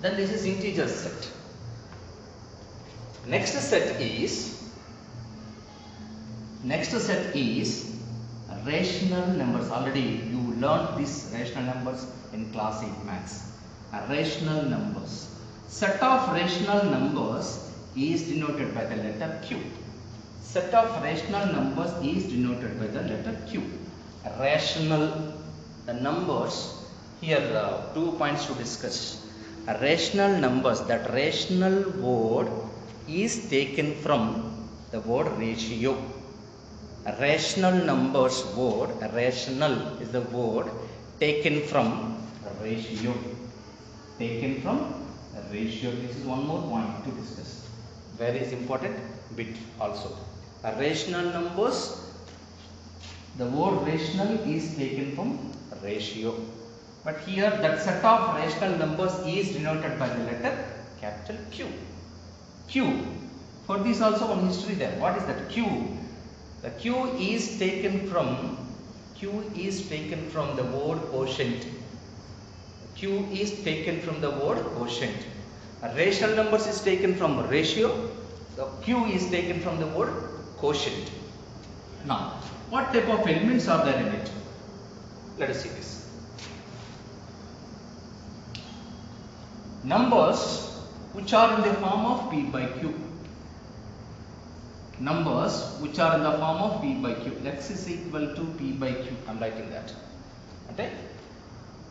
Then this is integer set. Next set is rational numbers. Already you learned these rational numbers in class 8 maths. Rational numbers. Set of rational numbers is denoted by the letter Q. Set of rational numbers is denoted by the letter Q. Rational numbers. Here 2 points to discuss. Rational numbers. That rational word is taken from the word ratio. Rational numbers word, rational is the word taken from ratio. Taken from ratio. This is one more point to discuss. Very important bit also. Rational numbers, the word rational is taken from ratio. But here that set of rational numbers is denoted by the letter capital Q. Q. For this also one history there. What is that? Q. The Q is taken from the word quotient. Q is taken from the word quotient. Rational numbers is taken from ratio. The Q is taken from the word quotient. Now, what type of elements are there in it? Let us see this. Numbers which are in the form of P by Q. Numbers which are in the form of P by Q. X is equal to P by Q. I am writing that. Okay.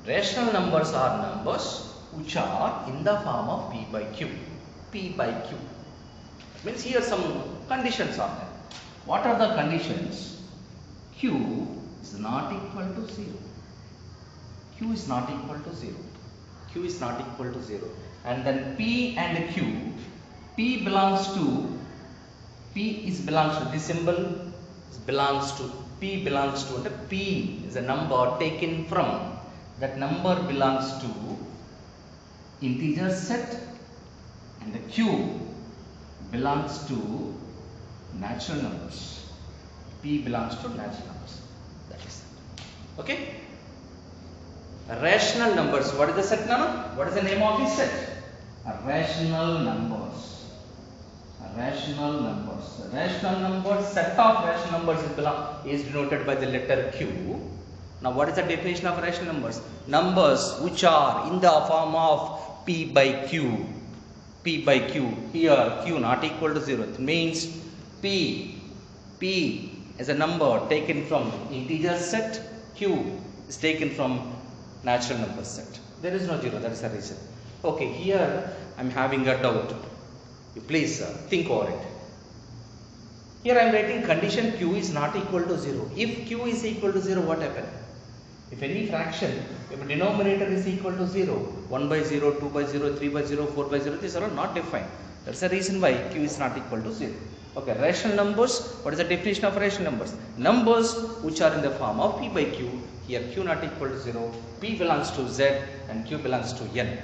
Rational numbers are numbers which are in the form of P by Q. P by Q. Means here some conditions are there. What are the conditions? Q is not equal to 0. Q is not equal to 0. Q is not equal to 0. And then P and Q. P belongs to this symbol belongs to P belongs to, and P is a number taken from, that number belongs to integer set, and the Q belongs to natural numbers. P belongs to natural numbers. That is it. Okay. Rational numbers. What is the set now? What is the name of this set? Rational numbers. Rational numbers. Rational numbers, set of rational numbers is denoted by the letter Q. Now what is the definition of rational numbers? Numbers which are in the form of P by Q. P by Q. Here Q not equal to 0. It means P is a number taken from integer set. Q is taken from natural number set. There is no 0. That is the reason. Okay, here I am having a doubt. You please think over it. Here I am writing condition Q is not equal to 0. If Q is equal to 0, what happens? If any fraction, if a denominator is equal to 0, 1 by 0, 2 by 0, 3 by 0, 4 by 0, these are all not defined. That's the reason why Q is not equal to 0. Okay, rational numbers. What is the definition of rational numbers? Numbers which are in the form of P by Q. Here Q not equal to 0, P belongs to Z and Q belongs to N.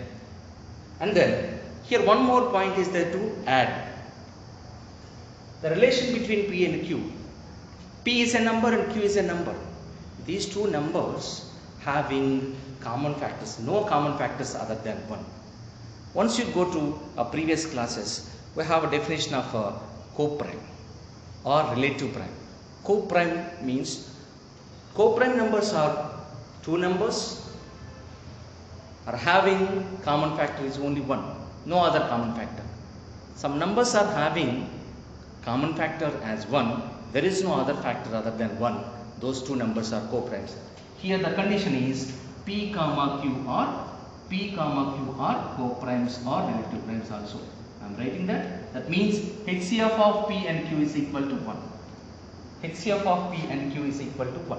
And then here one more point is there to add. The relation between P and Q. P is a number and Q is a number. These two numbers having common factors, no common factors other than 1. Once you go to our previous classes, we have a definition of a coprime or relative prime. Coprime means coprime numbers are two numbers are having common factor is only 1. No other common factor. Some numbers are having common factor as 1. There is no other factor other than 1. Those two numbers are coprimes. Here the condition is P comma Q are coprimes or relative primes also. I am writing that. That means HCF of P and Q is equal to 1. HCF of P and Q is equal to 1.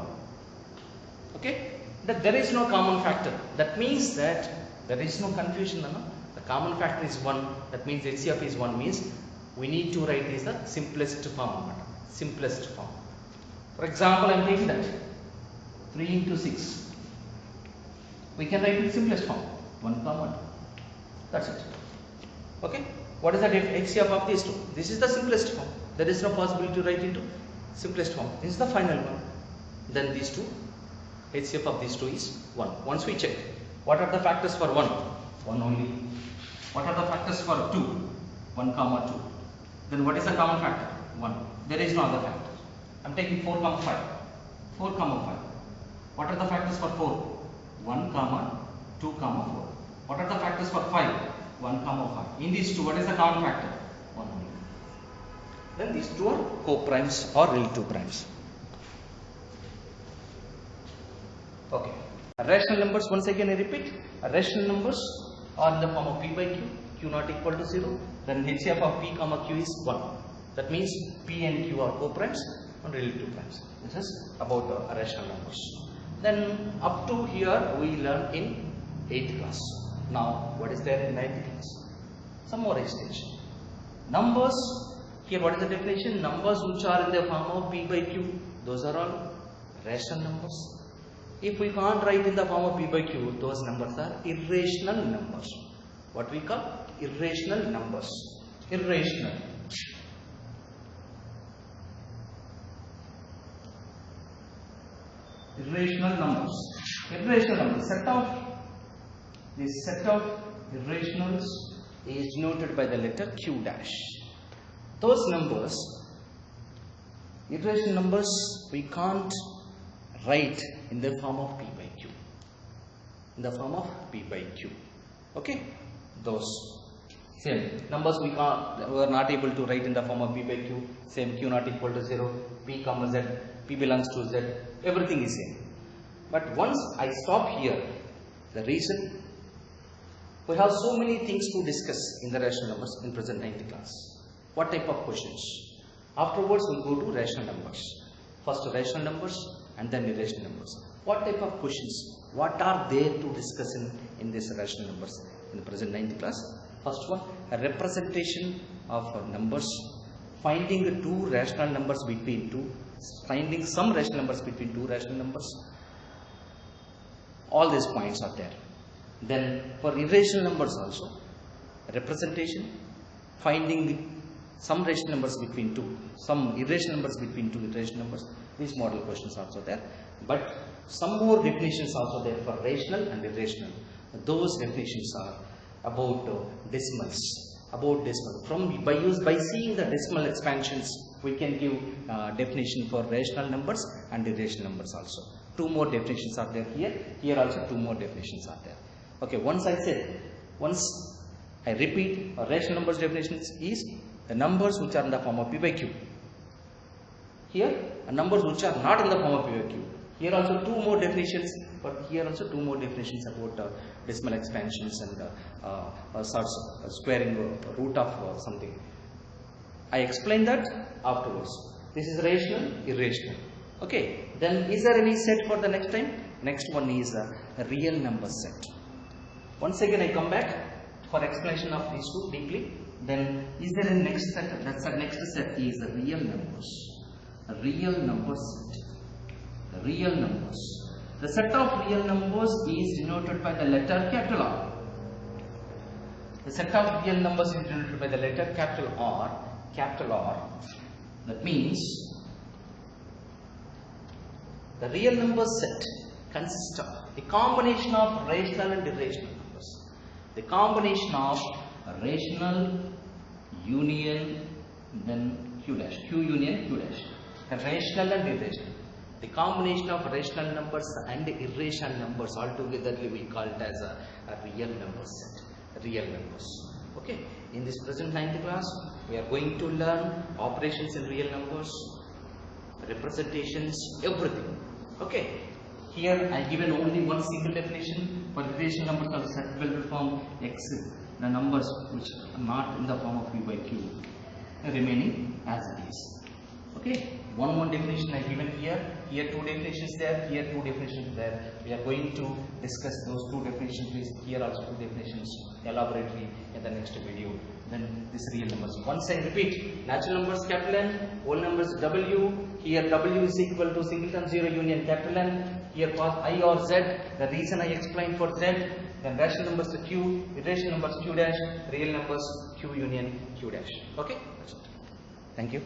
Okay. That there is no common factor. That means that there is no confusion. No? The common factor is 1. That means HCF is 1 means we need to write is the simplest form. Simplest form. For example, I am taking that 3 into 6. We can write in simplest form 1 comma 2. That's it. Okay. What is the HCF of these two? This is the simplest form. There is no possibility to write into simplest form. This is the final one. Then these two, HCF of these two is 1. Once we check, what are the factors for 1? 1 only. What are the factors for 2? 1 comma 2. Then what is the common factor? 1. There is no other factor. I am taking 4 comma 5. 4 comma 5. What are the factors for 4? 1 comma 2 comma 4. What are the factors for 5? 1 comma 5. In these two, what is the common factor? 1 only. Then these two are co-primes or relative primes. Okay. Rational numbers, once again I repeat, rational numbers are in the form of p by q, q not equal to 0. Then HCF of p comma q is 1. That means p and q are co-primes and relative primes. This is about rational numbers. Then up to here we learn in 8th class. Now what is there in 9th class? Some more extension. Numbers, here what is the definition? Numbers which are in the form of p by q, those are all rational numbers. If we can't write in the form of p by q, those numbers are irrational numbers. What we call irrational numbers. Irrational. Irrational numbers. Irrational numbers. This set of irrationals is denoted by the letter q dash. Those numbers, irrational numbers, we can't write in the form of p by q. In the form of p by q. Okay? Those same numbers we are not able to write in the form of p by q. Same q not equal to 0, p comma z, p belongs to z. Everything is same. But once I stop here, the reason, we have so many things to discuss in the rational numbers in present 9th class. What type of questions? Afterwards we go to rational numbers. First rational numbers and then irrational numbers. What type of questions? What are there to discuss in this rational numbers in the present 9th class? First one, a representation of numbers, finding two rational numbers between two, finding some rational numbers between two rational numbers. All these points are there. Then for irrational numbers also, representation, finding some rational numbers between two, some irrational numbers between two irrational numbers. These model questions are also there. But some more definitions also there for rational and irrational. Those definitions are about decimals. About decimal. By seeing the decimal expansions, we can give definition for rational numbers and irrational numbers also. Two more definitions are there here. Here also two more definitions are there. Okay, once I repeat, rational numbers definitions is the numbers which are in the form of p by q. Here, numbers which are not in the form of p by q. Here also two more definitions, but here also two more definitions about decimal expansions and squaring root of something. I explain that afterwards. This is rational, irrational. Okay, then is there any set for the next time? Next one is a real number set. Once again I come back for explanation of these two deeply. Then is there a next set? That's the next set is the real numbers. A real number set. The real numbers. The set of real numbers is denoted by the letter capital R. The set of real numbers is denoted by the letter capital R. Capital R. That means the real number set consists of the combination of rational and irrational numbers. The combination of rational union then q dash. Q union q dash. Rational and irrational. The combination of rational numbers and irrational numbers altogether we call it as a real number set. Real numbers. Okay. In this present 9th class, we are going to learn operations in real numbers, representations, everything. Okay. Here I given only one single definition for irrational numbers of set will form x, the numbers which are not in the form of p by q, remaining as it is. Okay. One definition I given here. Here two definitions there. Here two definitions there. We are going to discuss those two definitions. Here also two definitions elaborately in the next video. Then this real numbers. Once I repeat, natural numbers capital N, whole numbers W. Here W is equal to singleton 0 union capital N. Here for I or Z. The reason I explained for Z. Then rational numbers to Q, irrational numbers Q dash, real numbers Q union Q dash. Okay. Thank you.